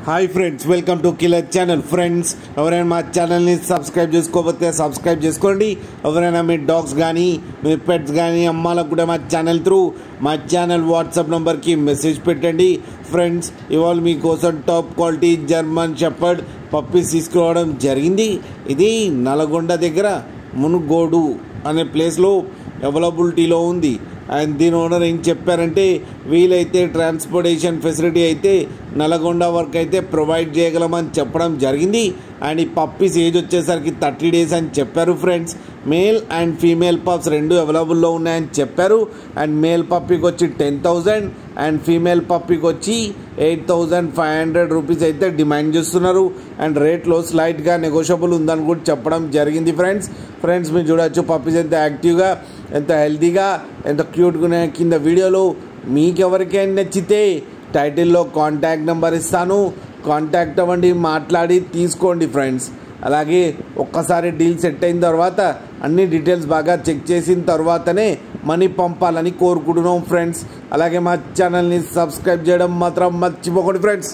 Hi friends, welcome to killer channel. Friends, ఎవరైనా మా ఛానల్ని సబ్స్క్రైబ్ చేసుకోకపోతే సబ్స్క్రైబ్ చేసుకోండి. ఎవరైనా మీ డాగ్స్ కానీ మీ పెట్స్ కానీ అమ్మాలకు కూడా మా ఛానల్ వాట్సాప్ నెంబర్కి మెసేజ్ పెట్టండి. ఫ్రెండ్స్, ఇవాళ మీకోసం top quality German shepherd puppies తీసుకురావడం జరిగింది. ఇది నల్గొండ దగ్గర మునుగోడు అనే ప్లేస్లో అవైలబిలిటీలో ఉంది. అండ్ దీని ఓనర్ ఏం చెప్పారంటే, వీలైతే ట్రాన్స్పోర్టేషన్ ఫెసిలిటీ అయితే నల్గొండ వరకు అయితే ప్రొవైడ్ చేయగలమని చెప్పడం జరిగింది. అండ్ ఈ పప్పీస్ ఏజ్ వచ్చేసరికి 30 days అని చెప్పారు. Friends, male and female pups రెండు అవైలబుల్లో ఉన్నాయని చెప్పారు. అండ్ మేల్ పప్పీకి వచ్చి 10,000 అండ్ ఫీమేల్ పప్పీకి వచ్చి 8,500 రూపీస్ అయితే డిమాండ్ చేస్తున్నారు. అండ్ రేట్లో స్లైట్గా నెగోషియబుల్ ఉందని కూడా చెప్పడం జరిగింది. ఫ్రెండ్స్ మీరు చూడవచ్చు పప్పీస్ ఎంత యాక్టివ్గా, ఎంత హెల్తీగా, ఎంత క్యూట్గా ఉన్నాయి. కింద వీడియోలో మీకు ఎవరికైనా నచ్చితే టైటిల్లో కాంటాక్ట్ నెంబర్ ఇస్తాను, కాంటాక్ట్ అవ్వండి, మాట్లాడి తీసుకోండి. ఫ్రెండ్స్, అలాగే ఒక్కసారి డీల్ సెట్ అయిన తర్వాత అన్ని డీటెయిల్స్ బాగా చెక్ చేసిన తర్వాతనే మనీ పంపాలని కోరుకుంటున్నాం. ఫ్రెండ్స్, అలాగే మా ఛానల్ని సబ్స్క్రైబ్ చేయడం మాత్రం మర్చిపోకండి. ఫ్రెండ్స్.